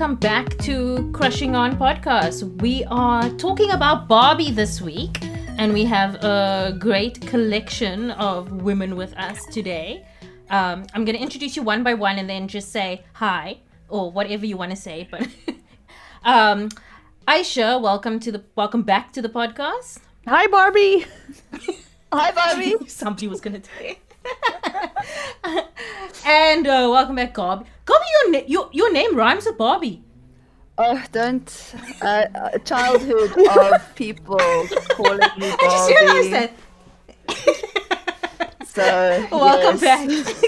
welcome back to Crushing On Podcast. We are talking about Barbie this week, and we have a great collection of women with us today. I'm going to introduce you one by one and then just say hi, or whatever you want to say. But Ayesha, welcome back to the podcast. Hi, Barbie. Hi, Barbie. Somebody was going to say. And welcome back, Gabi. Gabi, your name rhymes with Barbie. Oh, don't. Childhood of people calling me Barbie. I just realized that. So, welcome yes. back,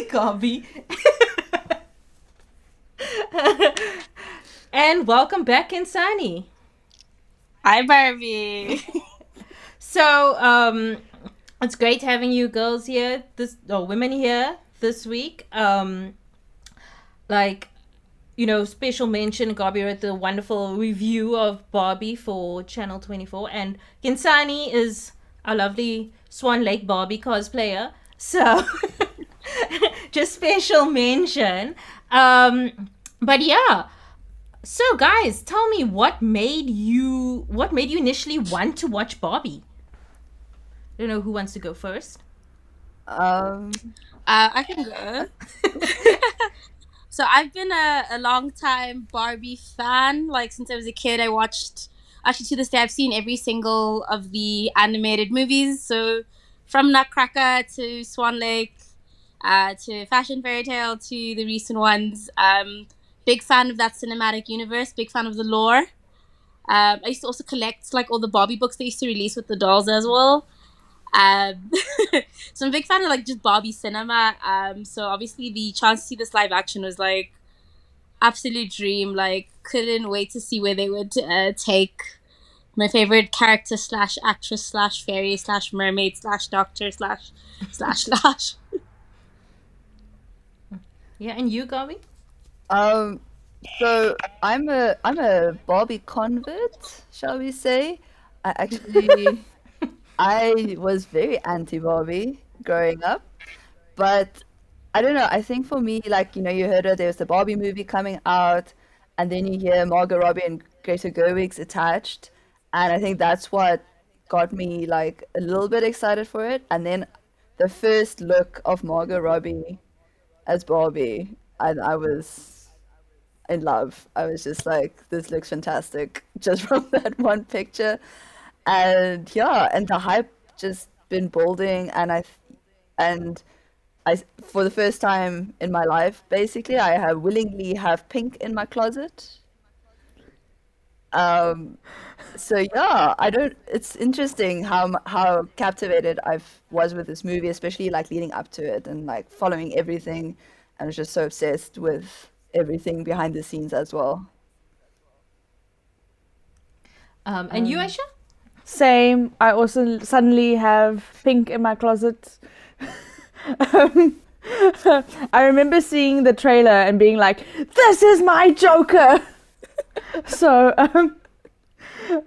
Gabi. And welcome back, Khensani. Hi, Barbie. So, it's great having you girls here, women here this week. Special mention, Gabi wrote the wonderful review of Barbie for Channel 24, and Khensani is our lovely Swan Lake Barbie cosplayer. So, just special mention. But yeah. So, guys, tell me what made you initially want to watch Barbie? I don't know who wants to go first. I can go. So I've been a long time Barbie fan. Like since I was a kid, I watched. Actually, to this day, I've seen every single of the animated movies. So from Nutcracker to Swan Lake, to Fashion Fairy Tale to the recent ones. Big fan of that cinematic universe. Big fan of the lore. I used to also collect like all the Barbie books they used to release with the dolls as well. So I'm a big fan of like just Barbie cinema. So obviously the chance to see this live action was like absolute dream. Like couldn't wait to see where they would take my favorite character / actress / fairy / mermaid / doctor / Yeah, and you, Gabi? So I'm a Barbie convert, shall we say? I was very anti-Barbie growing up, but I don't know. I think for me, like, you heard there was the Barbie movie coming out, and then you hear Margot Robbie and Greta Gerwig's attached, and I think that's what got me like a little bit excited for it. And then the first look of Margot Robbie as Barbie, I was in love. I was just like, this looks fantastic just from that one picture. And yeah, and the hype just been building, and I for the first time in my life, basically, I have willingly have pink in my closet. So yeah, it's interesting how captivated I was with this movie, especially like leading up to it and like following everything, and I was just so obsessed with everything behind the scenes as well. And you, Ayesha? Same. I also suddenly have pink in my closet. I remember seeing the trailer and being like, "This is my Joker." So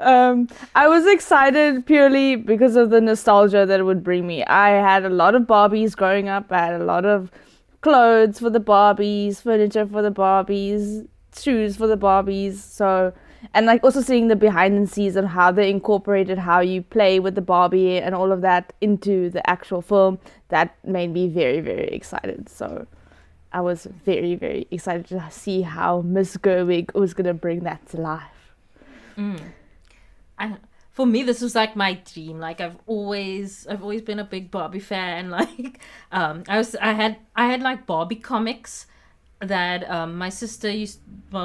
I was excited purely because of the nostalgia that it would bring me. I had a lot of Barbies growing up. I had a lot of clothes for the Barbies, furniture for the Barbies, shoes for the Barbies. So, and like also seeing the behind the scenes and how they incorporated how you play with the Barbie and all of that into the actual film, that made me very, very excited. So I was very, very excited to see how Miss Gerwig was going to bring that to life. For me, this was like my dream. Like I've always been a big Barbie fan. Like I had like Barbie comics that my sister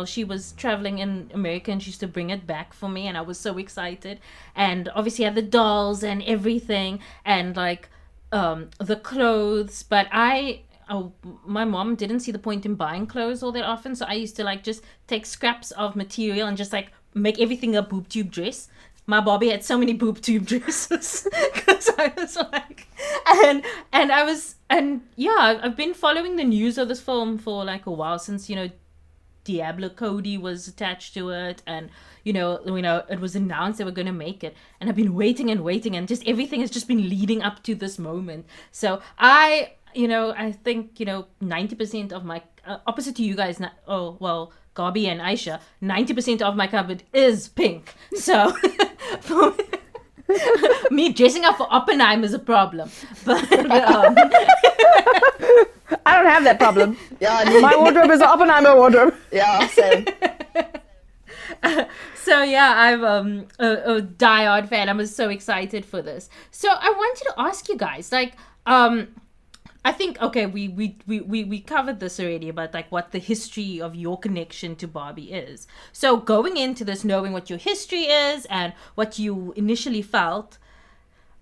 she was traveling in America and she used to bring it back for me, and I was so excited. And obviously I had the dolls and everything, and like the clothes, but my mom didn't see the point in buying clothes all that often, so I used to like just take scraps of material and just like make everything a boob tube dress. My Barbie had so many boob tube dresses because I was like, I've been following the news of this film for like a while, since Diablo Cody was attached to it, and it was announced they were going to make it, and I've been waiting, and just everything has just been leading up to this moment. So I think 90% of my opposite to you guys. Gabi and Ayesha, 90% of my cupboard is pink. So for me, dressing up for Oppenheimer is a problem. But I don't have that problem. Yeah, My wardrobe is an Oppenheimer wardrobe. yeah, same. So yeah, I'm a diehard fan. I was so excited for this. So I wanted to ask you guys, like, I think okay, we covered this already about like what the history of your connection to Barbie is. So going into this, knowing what your history is and what you initially felt,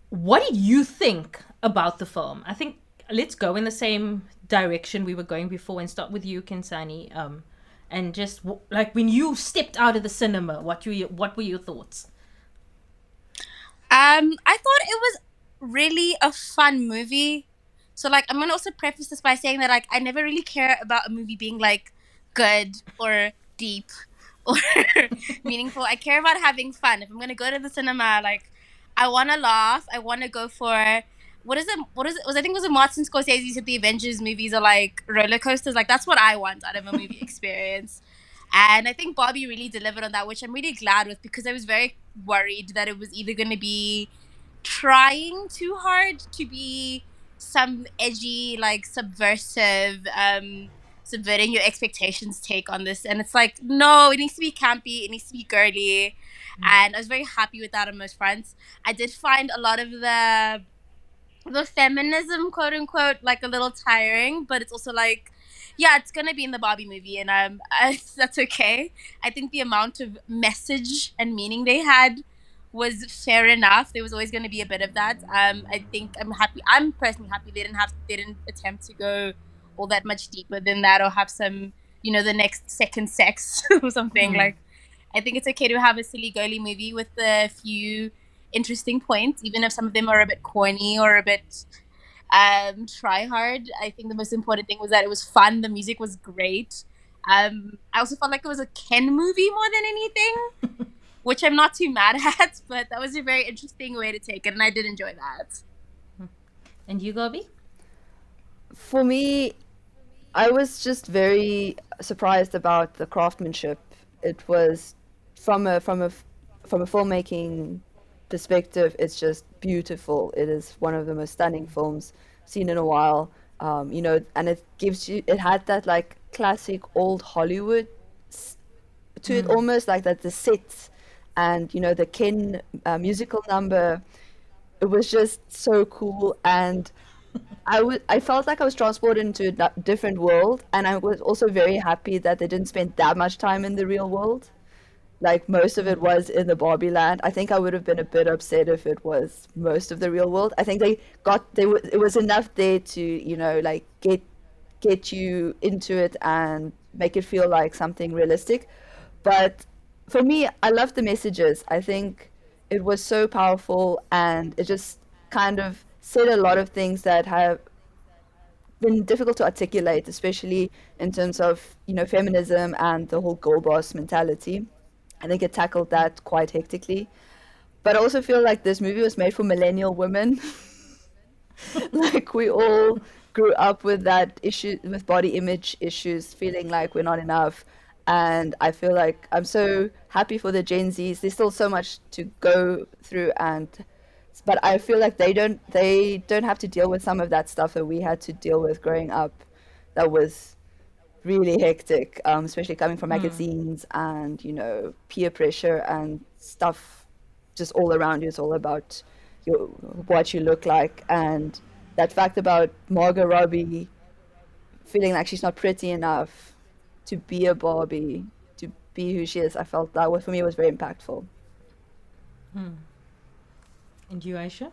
what did you think about the film? I think let's go in the same direction we were going before and start with you, Khensani. And just like when you stepped out of the cinema, what were your thoughts? I thought it was really a fun movie. So like I'm gonna also preface this by saying that like I never really care about a movie being like good or deep or meaningful. I care about having fun. If I'm gonna go to the cinema, like I wanna laugh. I wanna go for what is it? I think it was a Martin Scorsese said the Avengers movies are like roller coasters. Like that's what I want out of a movie experience. And I think Barbie really delivered on that, which I'm really glad with, because I was very worried that it was either going to be trying too hard to be some edgy, like subversive, subverting your expectations take on this. And it's like, no, it needs to be campy, it needs to be girly. And I was very happy with that on most fronts. I did find a lot of the feminism, quote unquote, like a little tiring, but it's also like, yeah, it's gonna be in the Barbie movie, and that's okay. I think the amount of message and meaning they had was fair enough. There was always going to be a bit of that. I think I'm happy. I'm personally happy they didn't attempt to go all that much deeper than that, or have some, the next second sex or something. Like, I think it's okay to have a silly girly movie with a few interesting points, even if some of them are a bit corny or a bit try hard. I think the most important thing was that it was fun. The music was great. I also felt like it was a Ken movie more than anything, which I'm not too mad at, but that was a very interesting way to take it, and I did enjoy that. And you, Gabi? For me, I was just very surprised about the craftsmanship. It was from a filmmaking perspective, it's just beautiful. It is one of the most stunning films seen in a while. And it had that like classic old Hollywood to it, almost like that, the sets and the Ken musical number. It was just so cool, and I felt like I was transported into a different world, and I was also very happy that they didn't spend that much time in the real world. Like, most of it was in the Barbie Land. I think I would have been a bit upset if it was most of the real world. I think it was enough there to, like get you into it and make it feel like something realistic. But for me, I love the messages. I think it was so powerful, and it just kind of said a lot of things that have been difficult to articulate, especially in terms of, feminism and the whole girl boss mentality. I think it tackled that quite hectically. But I also feel like this movie was made for millennial women. Like, we all grew up with that issue, with body image issues, feeling like we're not enough. And I feel like I'm so happy for the Gen Zs. There's still so much to go through, but I feel like they don't have to deal with some of that stuff that we had to deal with growing up. That was really hectic, especially coming from magazines and peer pressure and stuff just all around you. It's all about what you look like, and that fact about Margot Robbie feeling like she's not pretty enough to be a Barbie, to be who she is. I felt that for me was very impactful. And you, Ayesha?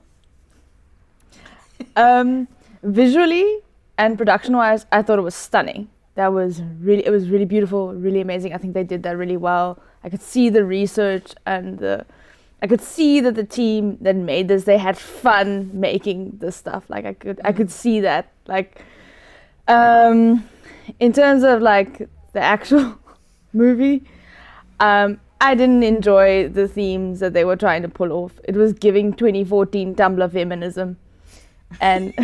Visually and production-wise, I thought it was stunning. It was really beautiful, really amazing. I think they did that really well. I could see the research, and I could see that the team that made this, they had fun making this stuff. Like, I could see that. Like, in terms of like the actual movie, I didn't enjoy the themes that they were trying to pull off. It was giving 2014 Tumblr feminism, and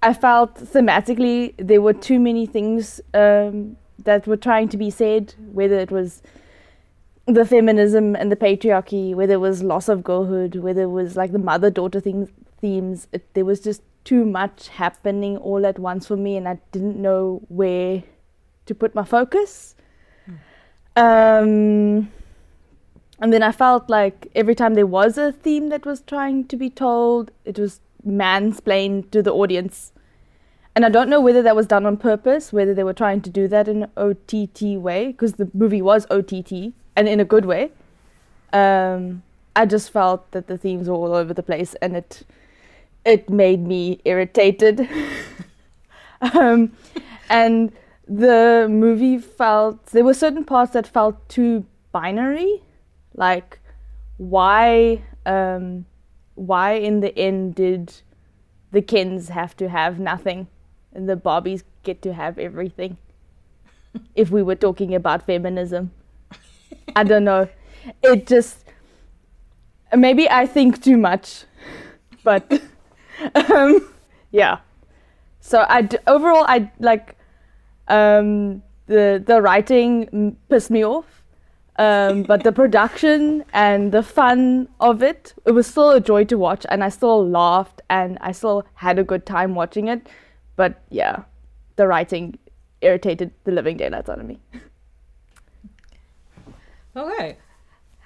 I felt thematically there were too many things that were trying to be said, whether it was the feminism and the patriarchy, whether it was loss of girlhood, whether it was like the mother-daughter themes. There was just too much happening all at once for me, and I didn't know where to put my focus. And then I felt like every time there was a theme that was trying to be told, it was mansplained to the audience. And I don't know whether that was done on purpose, whether they were trying to do that in an OTT way, because the movie was OTT, and in a good way. I just felt that the themes were all over the place, and it made me irritated. And the movie there were certain parts that felt too binary. Like, why in the end did the Kens have to have nothing and the Barbies get to have everything? If we were talking about feminism, I don't know. It just, maybe I think too much, but yeah. So overall I like the writing pissed me off. But the production and the fun of it was still a joy to watch, and I still laughed and I still had a good time watching it. But yeah, the writing irritated the living daylights out of me. Okay,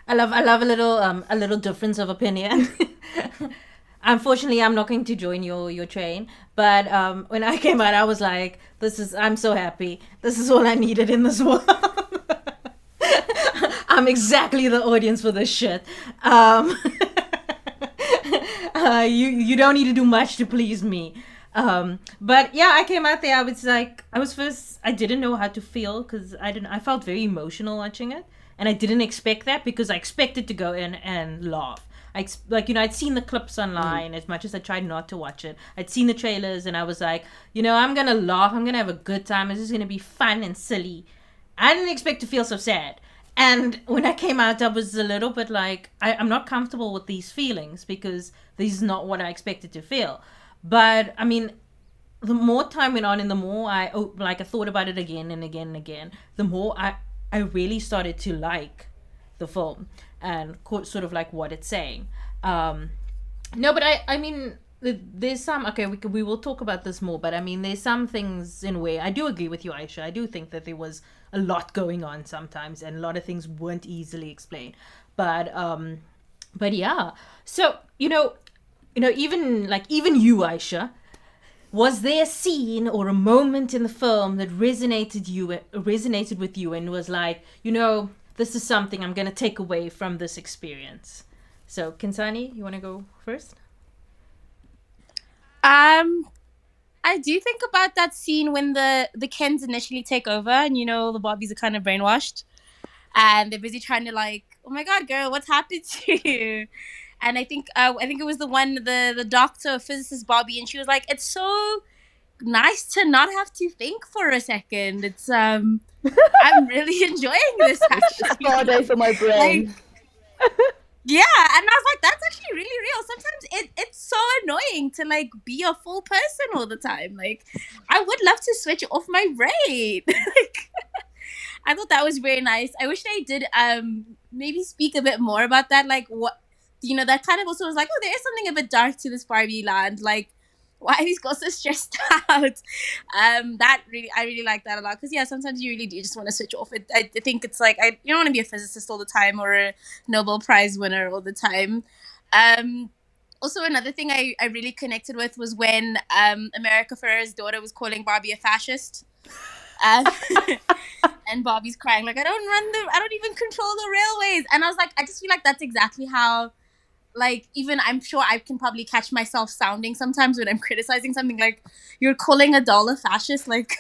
I love a little difference of opinion. Unfortunately, I'm not going to join your train. But when I came out, I was like, I'm so happy. This is all I needed in this world. I'm exactly the audience for this shit. You don't need to do much to please me. But yeah, I came out there. I didn't know how to feel, because I felt very emotional watching it, and I didn't expect that, because I expected to go in and laugh. I'd seen the clips online. As much as I tried not to watch it, I'd seen the trailers, and I was like, I'm gonna laugh. I'm gonna have a good time. This is gonna be fun and silly. I didn't expect to feel so sad. And when I came out, I was a little bit like, I'm not comfortable with these feelings, because this is not what I expected to feel. But I mean, the more time went on, and the more I thought about it again and again and again, the more I really started to like the film and sort of like what it's saying. No, but I mean, there's some, okay, we will talk about this more, but I mean, there's some things in where I do agree with you, Ayesha. I do think that there was a lot going on sometimes, and a lot of things weren't easily explained. But yeah. So, even you, Ayesha, was there a scene or a moment in the film that resonated with you and was like, this is something I'm going to take away from this experience? So, Khensani, you want to go first? I do think about that scene when the Kens initially take over, and the Barbies are kind of brainwashed, and they're busy trying to like, oh my god, girl, what's happened to you? And I think it was the doctor or physicist Barbie, and she was like, it's so nice to not have to think for a second. It's I'm really enjoying this, actually. It's a spa day for my brain. Yeah, and I was like, that's actually really real. Sometimes it's so annoying to like be a full person all the time. Like, I would love to switch off my brain. I thought that was very nice. I wish they did maybe speak a bit more about that. Like, what, that kind of also was like, oh, there is something a bit dark to this Barbie land. Like, why are these girls so stressed out? I really like that a lot, because yeah, sometimes you really do just want to switch off. I think it's like, you don't want to be a physicist all the time or a Nobel Prize winner all the time. Also, another thing I really connected with was when America Ferrera's daughter was calling Barbie a fascist. And Barbie's crying like, I don't even control the railways. And I was like, I just feel like that's exactly how, like, even I'm sure I can probably catch myself sounding sometimes when I'm criticizing something, like, you're calling a doll a fascist, like.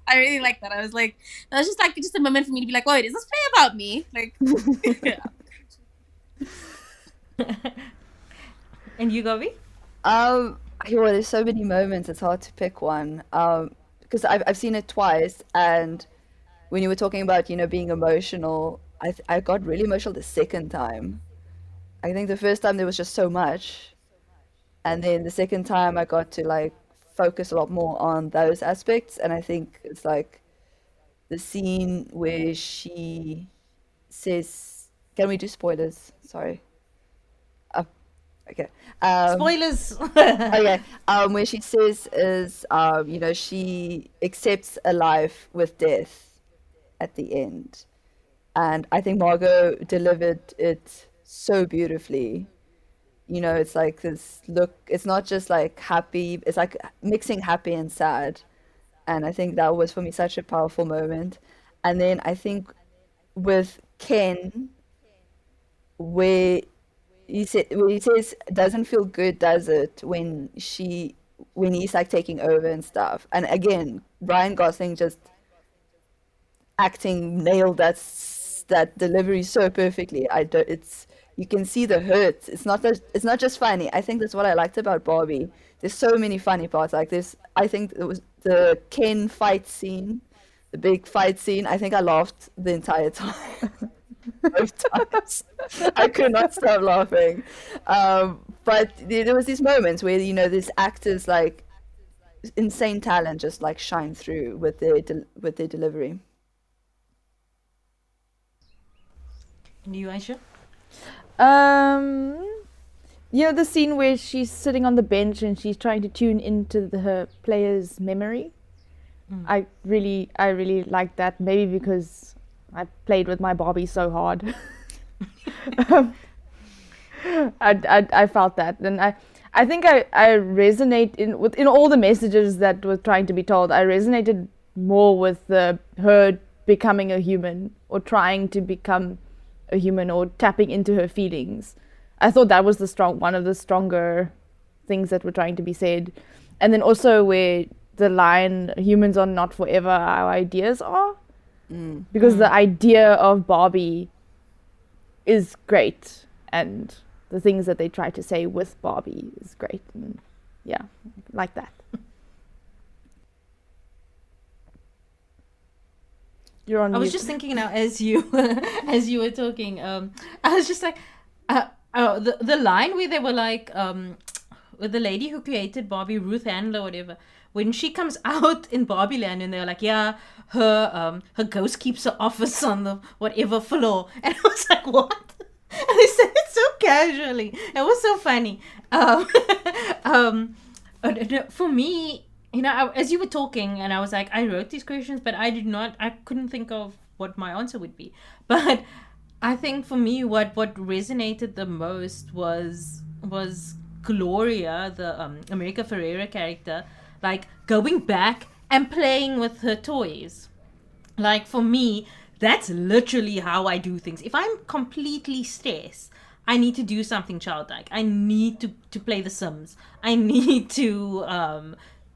I really like that. I was like, that was just a moment for me to be like, oh, is this play about me? Like, yeah. And you, Gabi? There's so many moments, it's hard to pick one. Because I've seen it twice, and when you were talking about, being emotional, I got really emotional the second time. I think the first time there was just so much. And then the second time I got to like focus a lot more on those aspects. And I think it's like the scene where she says, can we do spoilers? Sorry. Oh, okay. Spoilers. Okay. Where she says is, you know, she accepts a life with death at the end. And I think Margot delivered it so beautifully. You know, it's like this look, it's not just like happy, it's like mixing happy and sad. And I think that was for me such a powerful moment. And then I think with Ken, where where he says doesn't feel good, does it, when he's like taking over and stuff. And again, Ryan Gosling just acting nailed that delivery so perfectly. I don't, it's, you can see the hurt. It's not just funny. I think that's what I liked about Barbie. There's so many funny parts. Like this, I think it was the Ken fight scene, the big fight scene. I think I laughed the entire time. Both times. I could not stop laughing. But there was these moments where, you know, these actors like insane talent just like shine through with their delivery. And you, Aisha? You know the scene where she's sitting on the bench and she's trying to tune into her player's memory. I really like that. Maybe because I played with my Barbie so hard. I felt that, and I think I resonate in all the messages that were trying to be told. I resonated more with her becoming a human, or trying to become a human, or tapping into her feelings. I thought that was one of the stronger things that were trying to be said. And then also where the line, humans are not forever, our ideas are. Because the idea of Barbie is great, and the things that they try to say with Barbie is great. And yeah, like that. You're on I was mute. just thinking now as you were talking. I was just like, the line where they were like, with the lady who created Barbie, Ruth Handler, whatever, when she comes out in Barbie Land, and they're like, yeah, her ghost keeps her office on the whatever floor, and I was like, what? And they said it so casually. It was so funny. For me, you know, as you were talking, and I was like, I wrote these questions, but I couldn't think of what my answer would be. But I think for me, what resonated the most was Gloria, the America Ferrera character, like going back and playing with her toys. Like for me, that's literally how I do things. If I'm completely stressed, I need to do something childlike. I need to play The Sims. I need to I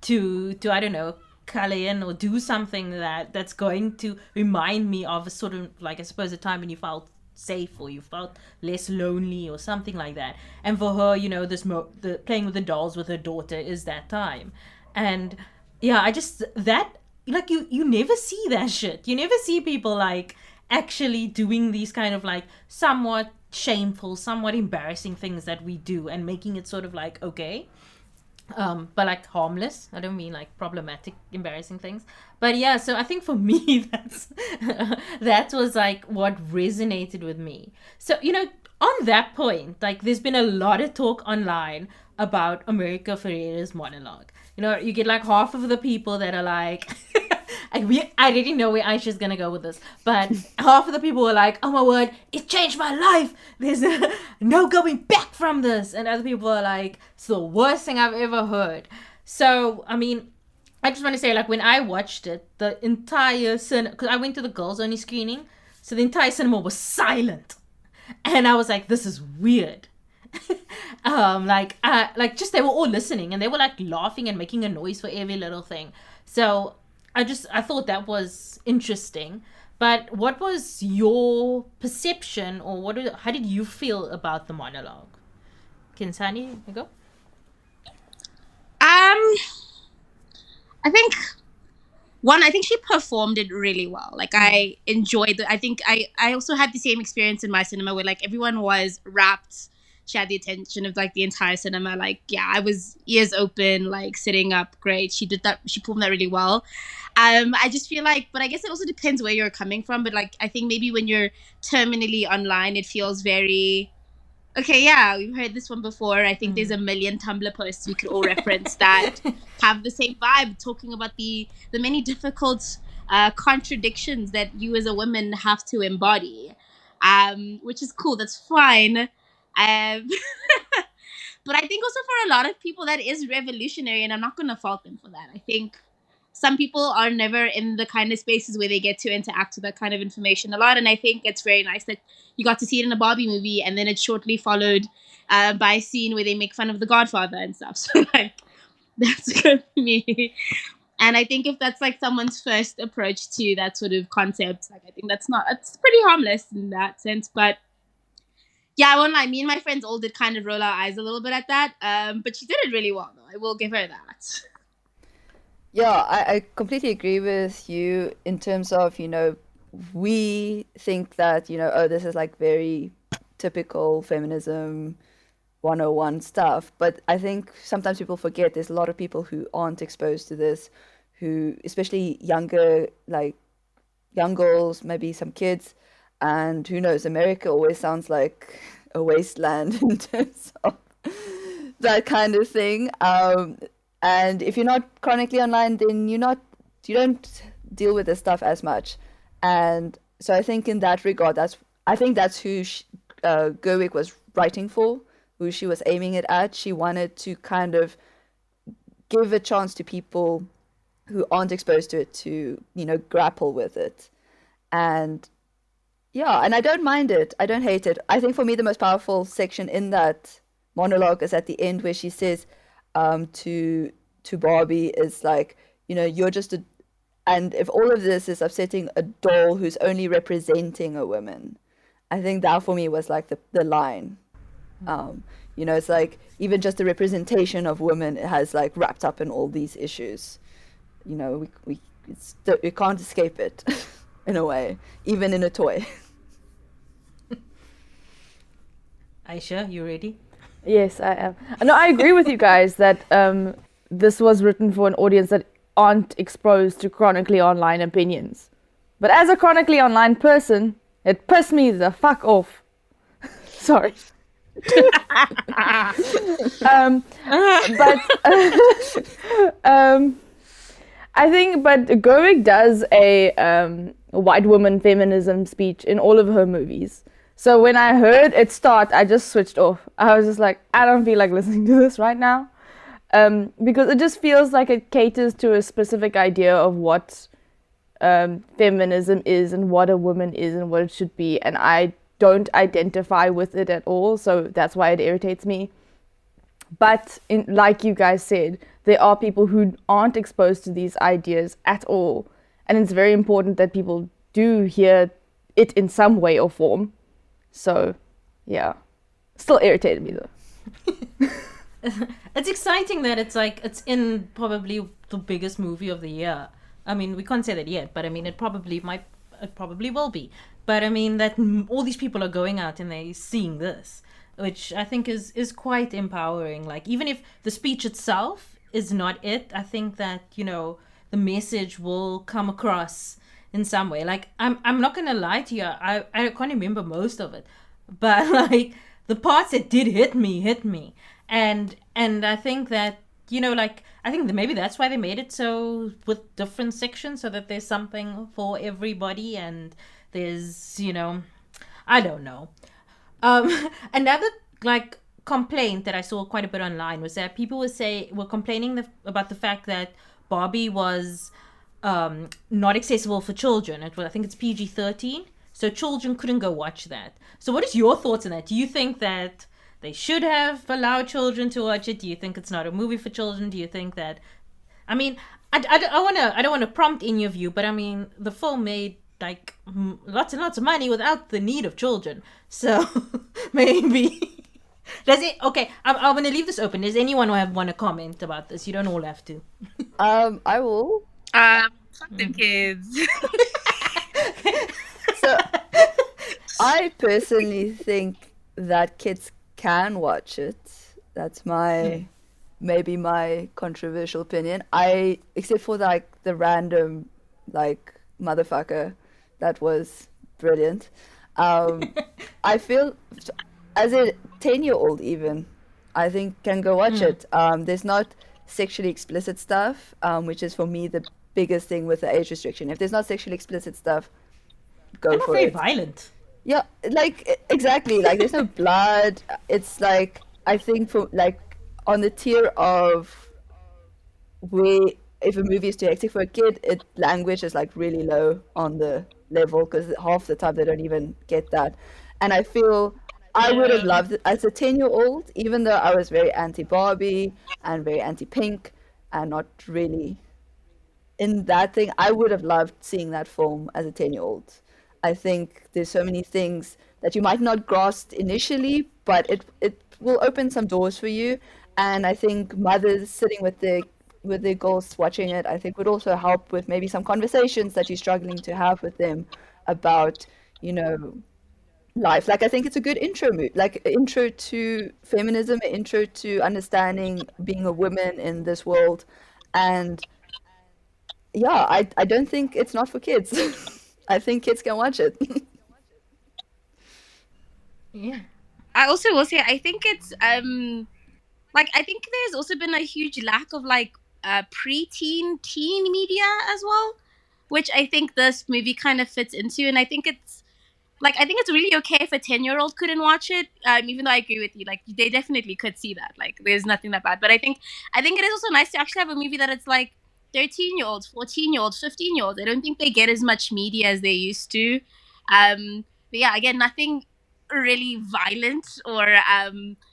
don't know, color in or do something that's going to remind me of a sort of, like, I suppose, a time when you felt safe or you felt less lonely or something like that. And for her, you know, the playing with the dolls with her daughter is that time. And yeah, I just, that, like, you never see that shit. You never see people like actually doing these kind of like somewhat shameful, somewhat embarrassing things that we do, and making it sort of like okay, but like harmless. I don't mean like problematic, embarrassing things. But yeah, so I think for me, that was like what resonated with me. So, you know, on that point, like, there's been a lot of talk online about America Ferrera's monologue. You know, you get like half of the people that are like, I already know where Aisha's gonna go with this, but half of the people were like, oh my word, it changed my life. There's no going back from this. And other people are like, it's the worst thing I've ever heard. So, I mean, I just want to say, like, when I watched it, the entire cinema, because I went to the girls only screening, so the entire cinema was silent. And I was like, this is weird. Like just they were all listening, and they were like laughing and making a noise for every little thing. So I thought that was interesting. But what was your perception, or how did you feel about the monologue? Khensani, you go. I think she performed it really well. Like, I enjoyed it. I think I also had the same experience in my cinema where like everyone was rapt she had the attention of like the entire cinema. Like, yeah, I was ears open, like sitting up. Great, she did that. She performed that really well. I just feel like, but I guess it also depends where you're coming from. But like, I think maybe when you're terminally online, it feels very okay. Yeah, we've heard this one before. I think there's a million Tumblr posts we could all reference that have the same vibe, talking about the many difficult contradictions that you as a woman have to embody, which is cool. That's fine. But I think also for a lot of people that is revolutionary, and I'm not going to fault them for that. I think some people are never in the kind of spaces where they get to interact with that kind of information a lot, and I think it's very nice that you got to see it in a Barbie movie, and then it's shortly followed by a scene where they make fun of the Godfather and stuff. So like, that's good for me. And I think if that's like someone's first approach to that sort of concept, like I think it's pretty harmless in that sense. But yeah, I won't lie, me and my friends all did kind of roll our eyes a little bit at that. But she did it really well, though. I will give her that. Yeah, I completely agree with you in terms of, we think that, oh, this is like very typical feminism 101 stuff. But I think sometimes people forget there's a lot of people who aren't exposed to this, who, especially younger, like young girls, maybe some kids, and who knows, America always sounds like a wasteland in terms of that kind of thing. And if you're not chronically online, then you don't deal with this stuff as much. And so I think in that regard, that's who Gerwig was writing for, who she was aiming it at. She wanted to kind of give a chance to people who aren't exposed to it to, grapple with it. And yeah, and I don't mind it. I don't hate it. I think for me, the most powerful section in that monologue is at the end where she says to Barbie is like, you're just and if all of this is upsetting a doll who's only representing a woman, I think that for me was like the line. It's like even just the representation of women has like wrapped up in all these issues. We can't escape it in a way, even in a toy. Ayesha, you ready? Yes, I am. No, I agree with you guys that this was written for an audience that aren't exposed to chronically online opinions. But as a chronically online person, it pissed me the fuck off. Sorry. I think, but Gerwig does a white woman feminism speech in all of her movies. So when I heard it start, I just switched off. I was just like, I don't feel like listening to this right now. Because it just feels like it caters to a specific idea of what feminism is and what a woman is and what it should be. And I don't identify with it at all. So that's why it irritates me. But like you guys said, there are people who aren't exposed to these ideas at all. And it's very important that people do hear it in some way or form. So, yeah. Still irritated me though. It's exciting that it's in probably the biggest movie of the year. I mean, we can't say that yet, but I mean, it probably will be. But I mean, that all these people are going out and they're seeing this, which I think is quite empowering. Like, even if the speech itself is not it, I think that, the message will come across in some way. Like, I'm not gonna lie to you, I can't remember most of it, but like the parts that did hit me, and I think that I think that maybe that's why they made it so with different sections, so that there's something for everybody, and there's I don't know. Another like complaint that I saw quite a bit online was that people were complaining about the fact that Barbie was not accessible for children. I think it's PG-13, so children couldn't go watch that. So what is your thoughts on that? Do you think that they should have allowed children to watch it? Do you think it's not a movie for children? Do you think that, I mean, I don't want to prompt any of you, but I mean, the film made like lots and lots of money without the need of children. So maybe does it? Okay, I'm gonna leave this open. Does anyone want to comment about this? You don't all have to. I will. Fuck them kids. So I personally think that kids can watch it. That's maybe my controversial opinion. I, except for like the random like motherfucker, that was brilliant. I feel as a 10-year-old even, I think can go watch it. There's not sexually explicit stuff, which is for me the biggest thing with the age restriction. If there's not sexually explicit stuff, go They're not for very it. violent. Yeah, like exactly. Like there's no blood. It's like I think for like on the tier of where if a movie is too hectic for a kid, language is like really low on the level because half the time they don't even get that. And I feel I would have loved it as a 10-year-old, even though I was very anti Barbie and very anti Pink and not really in that thing. I would have loved seeing that film as a 10-year-old. I think there's so many things that you might not grasp initially, but it will open some doors for you. And I think mothers sitting with their girls watching it, I think would also help with maybe some conversations that you're struggling to have with them about, life. Like I think it's a good intro to feminism, an intro to understanding being a woman in this world. And yeah, I don't think it's not for kids. I think kids can watch it. Yeah. I also will say I think it's I think there's also been a huge lack of preteen teen media as well, which I think this movie kind of fits into. And I think it's really okay if a 10-year-old couldn't watch it, even though I agree with you, like they definitely could see that, like there's nothing that bad. But I think it is also nice to actually have a movie that it's like 13-year-olds, 14-year-olds, 15-year-olds. I don't think they get as much media as they used to. But yeah, again, nothing really violent or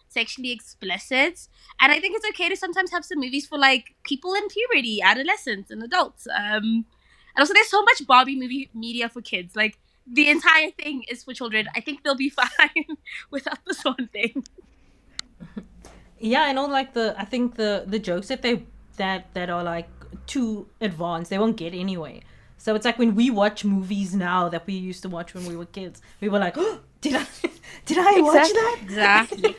sexually explicit. And I think it's okay to sometimes have some movies for like people in puberty, adolescents, and adults. And also, there's so much Barbie movie media for kids. Like the entire thing is for children. I think they'll be fine without this one thing. Yeah, I know. Like I think the jokes that are like too advanced, they won't get anyway. So it's like when we watch movies now that we used to watch when we were kids, we were like, oh, did I watch that? Exactly.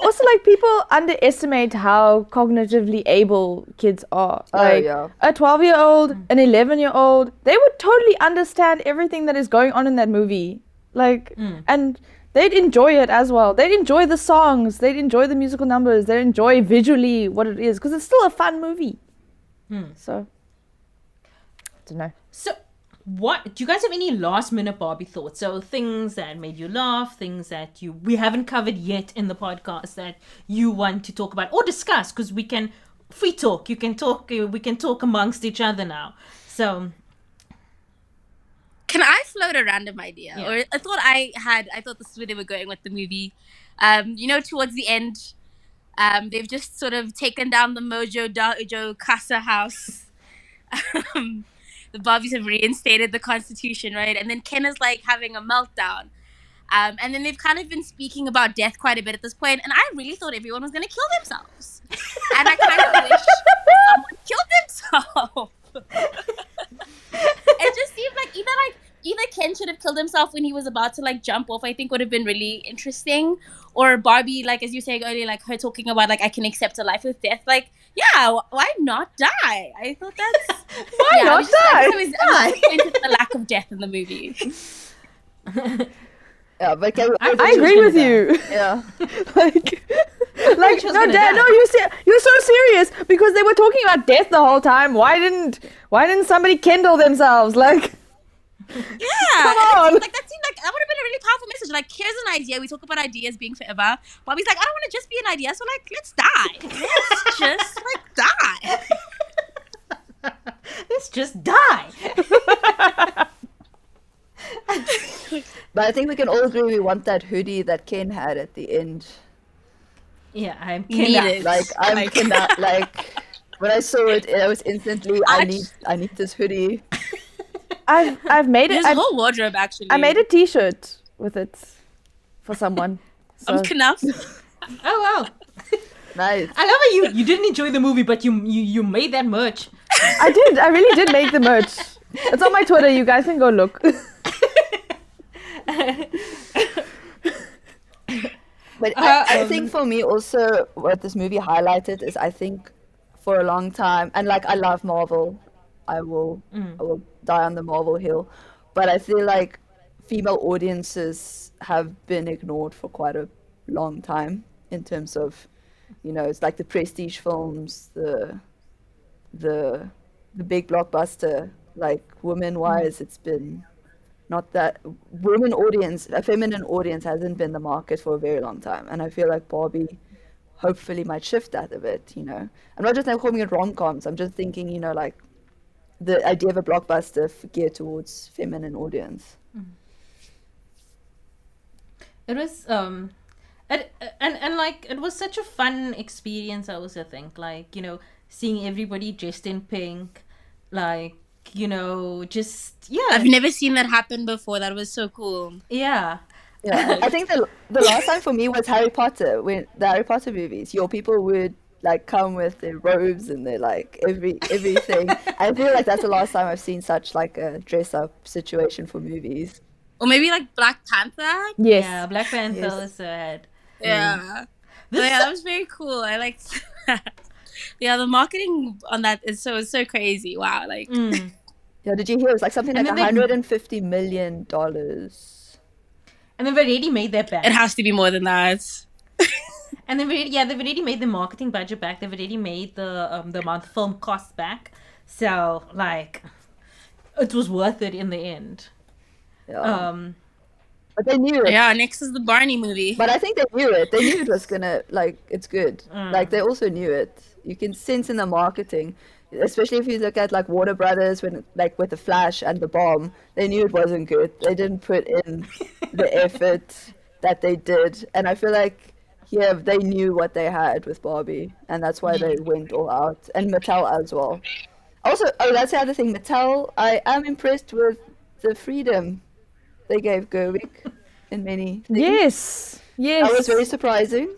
Also, like, people underestimate how cognitively able kids are. Like, yeah. a 12-year-old, an 11-year-old, they would totally understand everything that is going on in that movie. Like, and they'd enjoy it as well. They'd enjoy the songs. They'd enjoy the musical numbers. They'd enjoy visually what it is, because it's still a fun movie. So, I don't know. So, what do you guys have any last minute Barbie thoughts? So things that made you laugh, things that we haven't covered yet in the podcast that you want to talk about or discuss, because we can free talk. You can talk. We can talk amongst each other now. So, can I float a random idea? Yeah. Or I thought this is where they were going with the movie. Towards the end, they've just sort of taken down the Mojo Dojo Casa house. The Barbies have reinstated the Constitution, right? And then Ken is like having a meltdown. And then they've kind of been speaking about death quite a bit at this point. And I really thought everyone was going to kill themselves. And I kind of wish someone killed himself. It just seemed like either Ken should have killed himself when he was about to like jump off, I think would have been really interesting. Or Barbie, like as you said earlier, like her talking about like I can accept a life with death. Like, yeah, why not die? I thought that's Why not die? I was disappointed with the lack of death in the movie. Yeah, but I agree with you. Yeah. like no, Dad, no, you're so serious, because they were talking about death the whole time. Why didn't somebody kindle themselves? Like, yeah, come on. That seemed like that would have been a really powerful message. Like, here's an idea. We talk about ideas being forever. Bobby's like, I don't want to just be an idea. So like, let's die. Let's just die. let's just die. But I think we can all agree we want that hoodie that Ken had at the end. Yeah, I'm Need Ken. it. Like when I saw it, I was instantly I need this hoodie. I've made it. His whole wardrobe, actually. I made a T-shirt with it for someone. So. Enough. Oh wow. Nice. I love how you didn't enjoy the movie, but you made that merch. I did. I really did make the merch. It's on my Twitter. You guys can go look. But I think for me also what this movie highlighted is I think for a long time, and like I love Marvel, I will die on the Marvel hill, but I feel like female audiences have been ignored for quite a long time in terms of, you know, it's like the prestige films, the big blockbuster, like women wise, it's been not that women audience, a feminine audience hasn't been the market for a very long time, and I feel like Barbie hopefully might shift that a bit. You know, I'm not just like calling it rom-coms. I'm just thinking, you know, like the idea of a blockbuster geared towards feminine audience. It was and like it was such a fun experience. I also think, like, you know, seeing everybody dressed in pink, like, you know, just I've never seen that happen before. That was so cool. Yeah. I think the last time for me was Harry Potter, when the Harry Potter movies. Your people would like come with their robes and their like everything. I feel like that's the last time I've seen such like a dress up situation for movies. Or maybe like Black Panther. Yes. Yeah, Black Panther Yes. also had. Yeah. But yeah, that was very cool. I liked that. Yeah, the marketing on that is so crazy. Wow, like Yeah, did you hear? It was like something And like then they- $150 million. And they've already made their back. it has to be more than that. And they've already made the marketing budget back. They've already made the amount of film costs back. So like, it was worth it in the end. Yeah. But they knew it. Yeah, next is the Barney movie. But I think they knew it. They knew it was gonna, like, it's good. Like, they also knew it. You can sense in the marketing, especially if you look at like Warner Brothers, when like with the Flash and the Bomb, they knew it wasn't good. They didn't put in the effort that they did, and I feel like they knew what they had with Barbie, and that's why they went all out, and Mattel as well. Also, that's the other thing, Mattel. I am impressed with the freedom they gave Gerwig in many things. Yes. Yes. That was very surprising.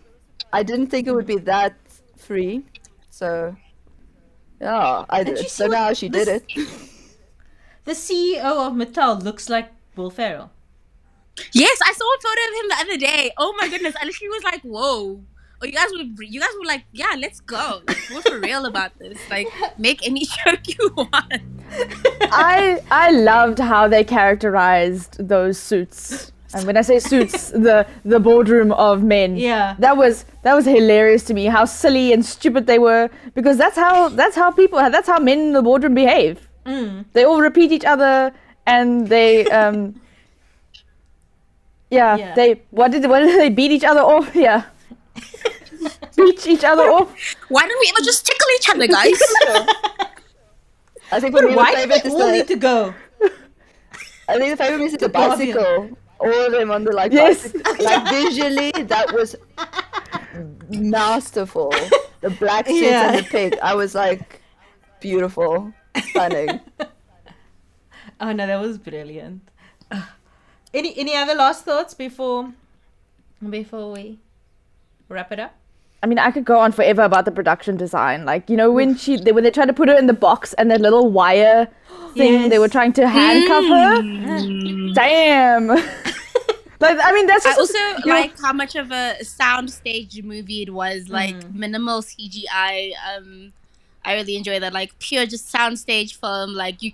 I didn't think it would be that free. So, yeah, I Did you did. see So what now she did this- it. The CEO of Mattel looks like Will Ferrell. Yes, I saw a photo of him the other day. Oh my goodness, I literally was like, "Whoa!" Oh, you guys were like, "Yeah, let's go. Like, we're for real about this. Like, make any joke you want." I loved how they characterized those suits. And when I say suits, the boardroom of men. Yeah. That was hilarious to me. How silly and stupid they were, because that's how men in the boardroom behave. They all repeat each other, and they Yeah. they what did they beat each other off? Yeah. Beat each other off. Why don't we ever just tickle each other, guys? I think for me, the Why do favorite we is all need to the. go? I think the favorite is the Barbie. bicycle. All of them on the like Yes. bicycle. Like visually, that was masterful. The black suits Yeah. and the pig. I was like, beautiful, stunning. Oh no, that was brilliant. Any other last thoughts before we wrap it up? I mean, I could go on forever about the production design. Like, you know, when they tried to put her in the box and that little wire thing, they were Yes. trying to handcuff her. Damn. Like, I mean, that's I just, also like how much of a soundstage movie it was. Like minimal CGI. I really enjoy that. Like pure just soundstage film. Like you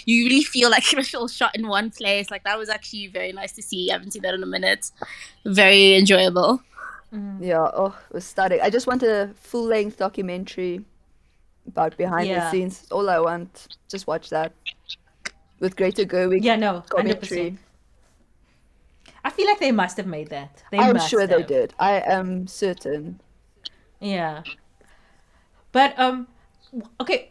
really feel like it was all shot in one place. Like that was actually very nice to see. I haven't seen that in a minute. Very enjoyable. Yeah, it was stunning. I just want a full-length documentary about behind the Yeah. scenes. That's all I want. Just watch that with Greta Gerwig. Yeah, no, 100%. commentary. I feel like they must have made that. I'm sure they did. I am certain. Yeah. But okay,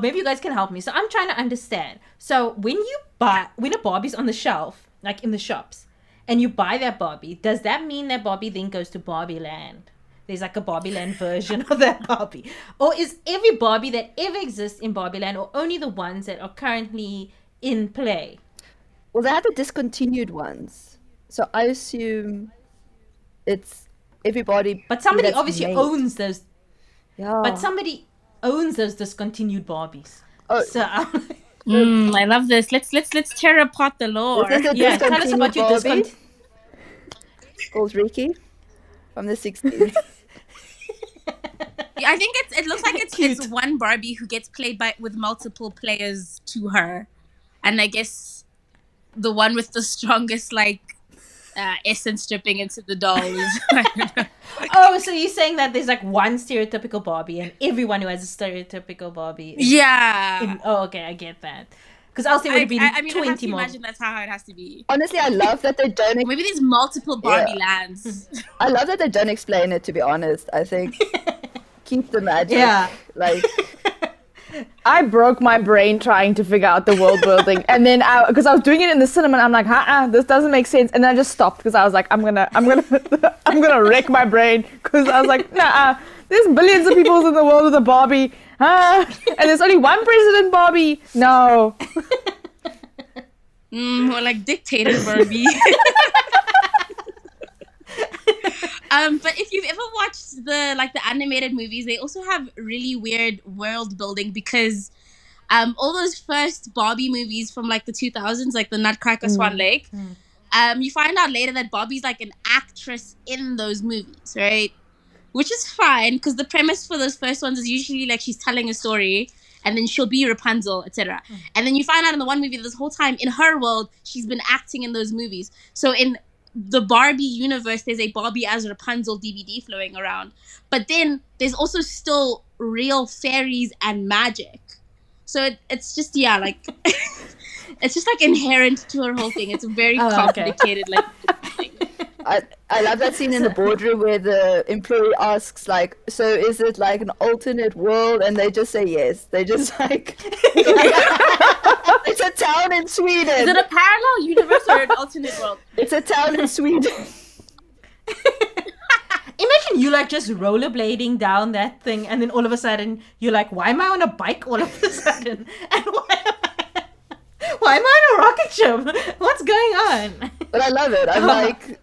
maybe you guys can help me. So I'm trying to understand. So when a Barbie's on the shelf, like in the shops, and you buy that Barbie, does that mean that Barbie then goes to Barbie Land? There's like a Barbie Land version of that Barbie. Or is every Barbie that ever exists in Barbie Land, or only the ones that are currently in play? Well, they had the discontinued ones, so I assume it's everybody. But somebody that's obviously made. owns those. Yeah. But somebody owns those discontinued Barbies. Oh. So I'm like, I love this. Let's tear apart the lore. Is this a yeah, tell us about your discontinued Barbie? discontinued. Called Ricky. from the 60s. Yeah, I think it looks like it's one Barbie who gets played with multiple players to her, and I guess the one with the strongest essence dripping into the doll is. Oh, so you're saying that there's like one stereotypical Barbie and everyone who has a stereotypical Barbie is Yeah. okay, I get that. Because else there would have been I mean, 20 I have to more. imagine that's how it has to be. Honestly, I love that they don't. Maybe there's multiple Barbie lands. I love that they don't explain it. To be honest, I think keep the magic. Yeah. Like. I broke my brain trying to figure out the world building, and then because I was doing it in the cinema, and I'm like, this doesn't make sense, and then I just stopped because I was like, I'm gonna wreck my brain because I was like, there's billions of people in the world with a Barbie, and there's only one president Barbie. No. More like dictator Barbie. But if you've ever watched the animated movies, they also have really weird world building because all those first Barbie movies from like the 2000s, like the Nutcracker Swan Lake, you find out later that Barbie's like an actress in those movies, right? Which is fine because the premise for those first ones is usually like she's telling a story and then she'll be Rapunzel, etc. And then you find out in the one movie this whole time in her world she's been acting in those movies. So in the Barbie universe, there's a Barbie as Rapunzel DVD flowing around. But then there's also still real fairies and magic. So it's just, it's just like inherent to her whole thing. It's a very complicated thing. I love that scene in the boardroom where the employee asks, like, so is it like an alternate world? And they just say yes. They just like, it's a town in Sweden. Is it a parallel universe or an alternate world? It's a town in Sweden. Imagine you like just rollerblading down that thing and then all of a sudden you're like, why am I on a bike all of a sudden? And why am I on a rocket ship? What's going on? But I love it. I'm like,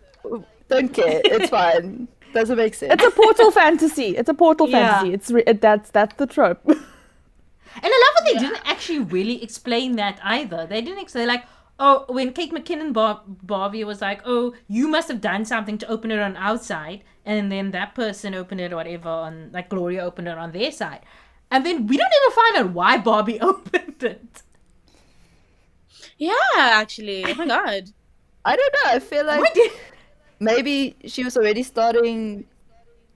don't care. It's fine. Doesn't make sense. It's a portal fantasy. It's a portal fantasy. That's the trope. And I love that they didn't actually really explain that either. They didn't explain like, oh, when Kate McKinnon Barbie was like, oh, you must have done something to open it on outside, and then that person opened it or whatever on like Gloria opened it on their side. And then we don't ever find out why Barbie opened it. Yeah, actually. Oh my god. I don't know. I feel like maybe she was already starting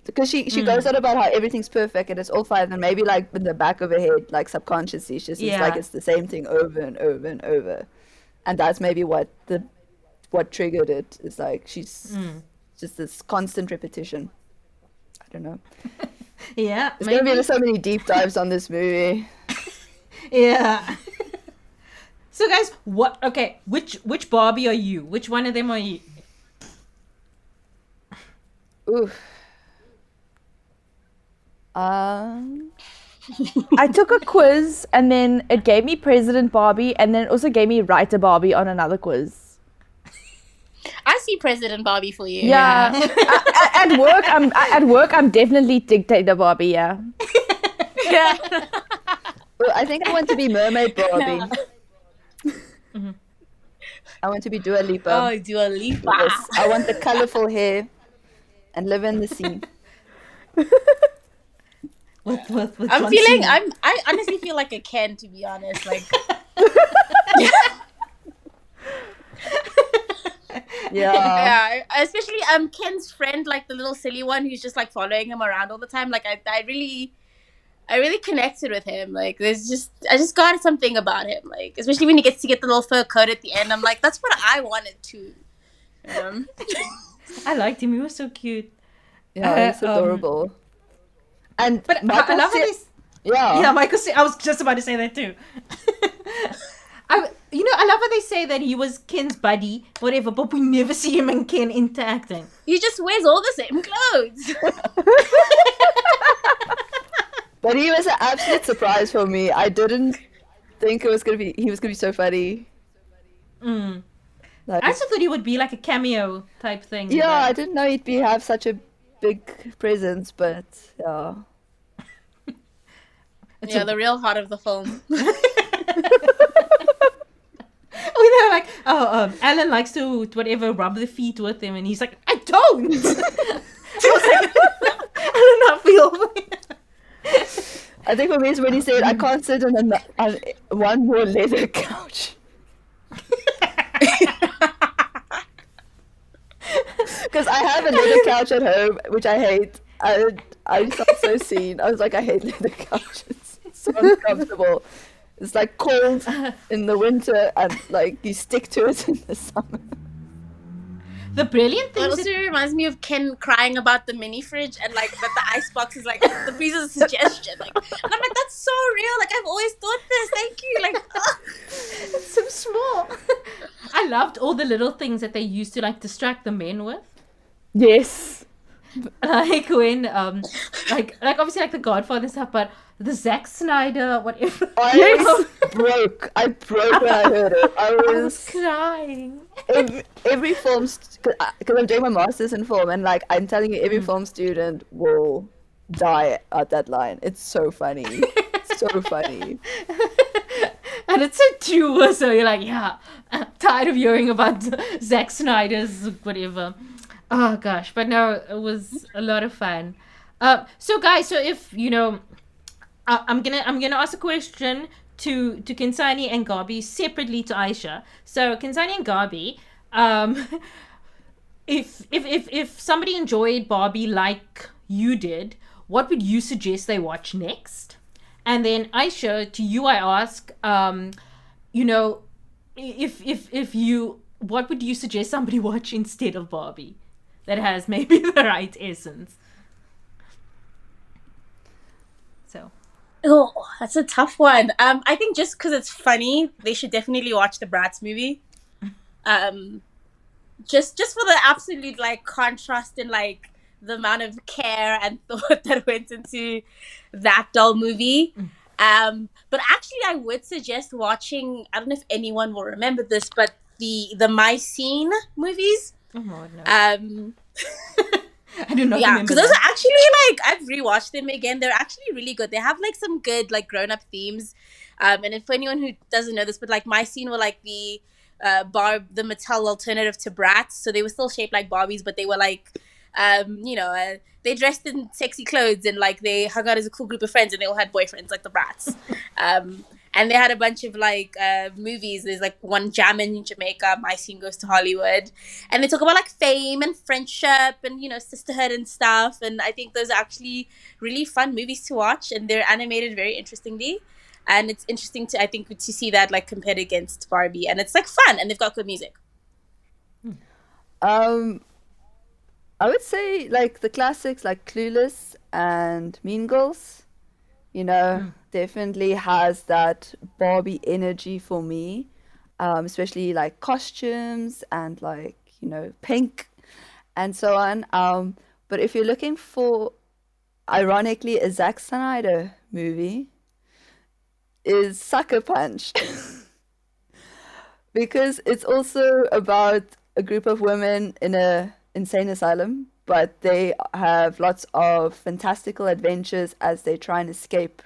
because she goes on about how everything's perfect and it's all fine, and maybe like in the back of her head, like subconsciously, she's just like it's the same thing over and over and over, and that's maybe what triggered it. Is like she's just this constant repetition. I don't know. Yeah, there's gonna be so many deep dives on this movie. Yeah. So guys, which Barbie are you? Which one of them are you? Oof. I took a quiz and then it gave me President Barbie and then it also gave me Writer Barbie on another quiz. I see President Barbie for you. Yeah. At work I'm definitely Dictator Barbie, yeah. Yeah. Well, I think I want to be Mermaid Barbie. I want to be Dua Lipa. Oh, Dua Lipa. Yes, I want the colourful hair and live in the sea. I honestly feel like a Ken, to be honest. Like, yeah. Especially Ken's friend, like the little silly one who's just like following him around all the time. Like, I really connected with him. Like, I just got something about him. Like, especially when he gets to get the little fur coat at the end. I'm like, that's what I wanted to. I liked him. He was so cute. Yeah, he's adorable. But I love how Michael said. I was just about to say that too. I love how they say that he was Ken's buddy, whatever, but we never see him and Ken interacting. He just wears all the same clothes. But he was an absolute surprise for me. I didn't think he was gonna be so funny. Like, I just thought he would be like a cameo type thing. Yeah, I didn't know he'd have such a big presence, but yeah. The real heart of the film. They're like, Alan likes to whatever rub the feet with him, and he's like, I don't. I don't feel. I think for me it's when he said, I can't sit on one more leather couch. Because I have a leather couch at home, which I hate. I felt so seen. I was like, I hate leather couches. It's so uncomfortable. It's like cold in the winter and like you stick to it in the summer. The brilliant It thing also reminds me of Ken crying about the mini fridge and like that the icebox is like the freezer's suggestion. Like, and I'm like, that's so real. Like I've always thought this. Thank you. Like, it's so small. I loved all the little things that they used to like distract the men with. Yes. Like when like obviously like the Godfather stuff, but the Zack Snyder whatever. I broke when I heard it. I was crying. Every film, because I'm doing my master's in film, and like I'm telling you, every film student will die at that line. It's so funny. So funny. And it's so true. So you're like, yeah, I'm tired of hearing about Zack Snyder's whatever. Oh gosh, but no, it was a lot of fun. So guys, so if you know, I'm gonna ask a question to Khensani and Gabi separately to Ayesha. So Khensani and Gabi, if somebody enjoyed Barbie like you did, what would you suggest they watch next? And then Ayesha, to you I ask, you know, if you, what would you suggest somebody watch instead of Barbie that has maybe the right essence? So. oh, that's a tough one. I think just because it's funny, they should definitely watch the Bratz movie. Just for the absolute like contrast and like the amount of care and thought that went into that doll movie. But actually, I would suggest watching. I don't know if anyone will remember this, but the My Scene movies. Oh no. I do not Yeah, remember because those that. are actually like I've rewatched them again. They're actually really good. They have like some good like grown up themes. And if for anyone who doesn't know this, but like My Scene were like the the Mattel alternative to Bratz. So they were still shaped like Barbies, but they were like they dressed in sexy clothes and like they hung out as a cool group of friends and they all had boyfriends like the Bratz. And they had a bunch of like movies. There's like one Jam in Jamaica, My Scene Goes to Hollywood, and they talk about like fame and friendship and sisterhood and stuff. And I think those are actually really fun movies to watch, and they're animated very interestingly. And it's interesting to see that like compared against Barbie, and it's like fun, and they've got good music. I would say like the classics like Clueless and Mean Girls, definitely has that Barbie energy for me, especially like costumes and like, pink and so on. But if you're looking for, ironically, a Zack Snyder movie, is Sucker Punch. Because it's also about a group of women in a insane asylum, but they have lots of fantastical adventures as they try and escape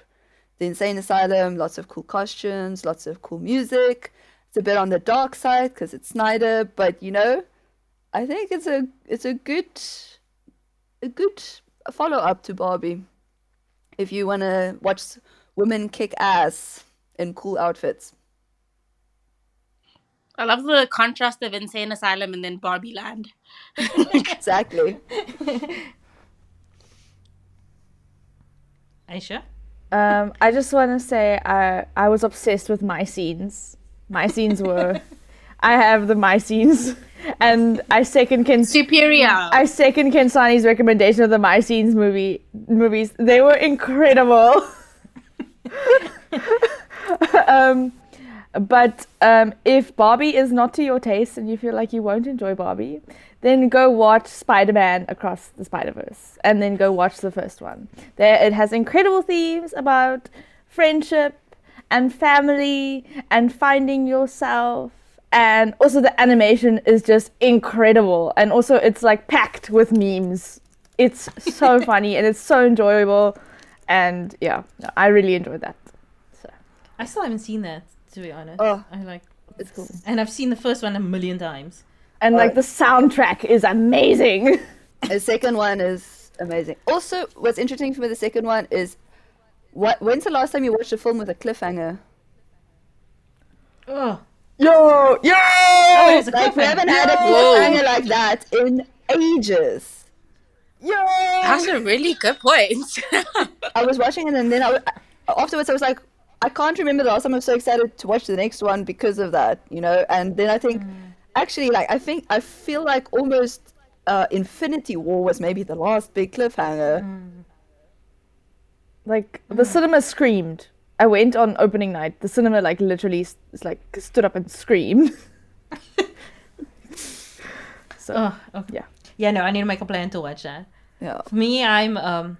the insane asylum. Lots of cool costumes, lots of cool music. It's a bit on the dark side because it's Snyder, but I think it's a good follow up to Barbie if you want to watch women kick ass in cool outfits. I love the contrast of Insane Asylum and then Barbie Land. Exactly. Ayesha? I just want to say I was obsessed with My Scenes. My Scenes were... I have the My Scenes, and I second Superior. I second Khensani's recommendation of the My Scenes movies. They were incredible. But if Barbie is not to your taste and you feel like you won't enjoy Barbie, then go watch Spider-Man Across the Spider-Verse, and then go watch the first one. It has incredible themes about friendship and family and finding yourself, and also the animation is just incredible, and also it's like packed with memes. It's so funny and it's so enjoyable, and I really enjoyed that. So I still haven't seen that, to be honest. Oh, It's cool. And I've seen the first one 1,000,000 times. And like the soundtrack is amazing. The second one is amazing. Also, what's interesting for me, the second one is, when's the last time you watched a film with a cliffhanger? Oh, Yo! there's a Like, we cliffhanger. haven't had a cliffhanger like that in ages. That's a really good point. I was watching it, and then afterwards I was like, I can't remember the last time I was so excited to watch the next one because of that, you know? And then I think, actually, like, I feel like almost Infinity War was maybe the last big cliffhanger. Like, the cinema screamed. I went on opening night. The cinema, like, literally stood up and screamed. So, okay. yeah. Yeah, no, I need to make a plan to watch that. Yeah. For me, I'm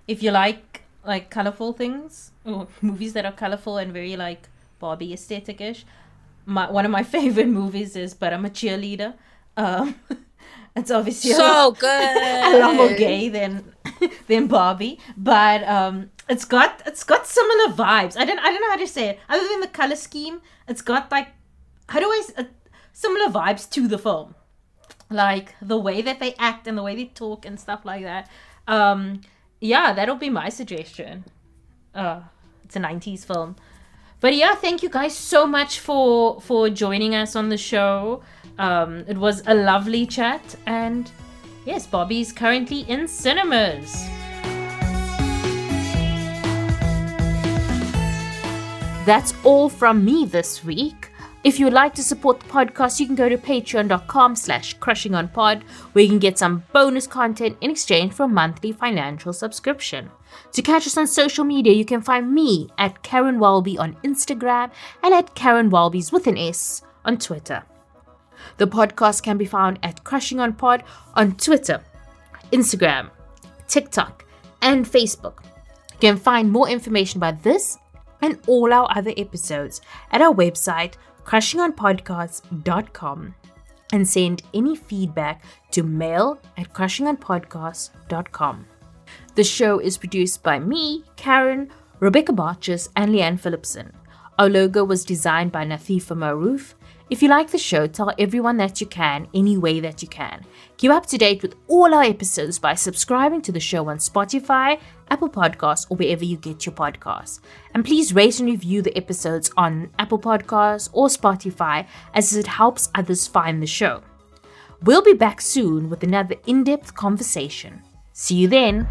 if you like colorful things or movies that are colorful and very like Barbie aesthetic-ish, one of my favorite movies is But I'm a Cheerleader. It's obviously So good. a lot more gay than Barbie, but it's got similar vibes. I don't know how to say it. Other than the color scheme, it's got like similar vibes to the film, like the way that they act and the way they talk and stuff like that. Yeah, that'll be my suggestion. It's a 90s film. But yeah, thank you guys so much for joining us on the show. It was a lovely chat, and yes, Barbie's currently in cinemas. That's all from me this week. If you would like to support the podcast, you can go to patreon.com/crushingonpod, where you can get some bonus content in exchange for a monthly financial subscription. To catch us on social media, you can find me at Karen Welby on Instagram and at Karen Welby's with an S on Twitter. The podcast can be found at Crushing on Pod on Twitter, Instagram, TikTok, and Facebook. You can find more information about this and all our other episodes at our website, crushingonpodcasts.com, and send any feedback to mail@crushingonpodcasts.com. The show is produced by me, Karen, Rebecca Barches, and Leanne Phillipson. Our logo was designed by Nathifa Maroof. If you like the show, tell everyone that you can, any way that you can. Keep up to date with all our episodes by subscribing to the show on Spotify, Apple Podcasts, or wherever you get your podcasts. And please rate and review the episodes on Apple Podcasts or Spotify, as it helps others find the show. We'll be back soon with another in-depth conversation. See you then.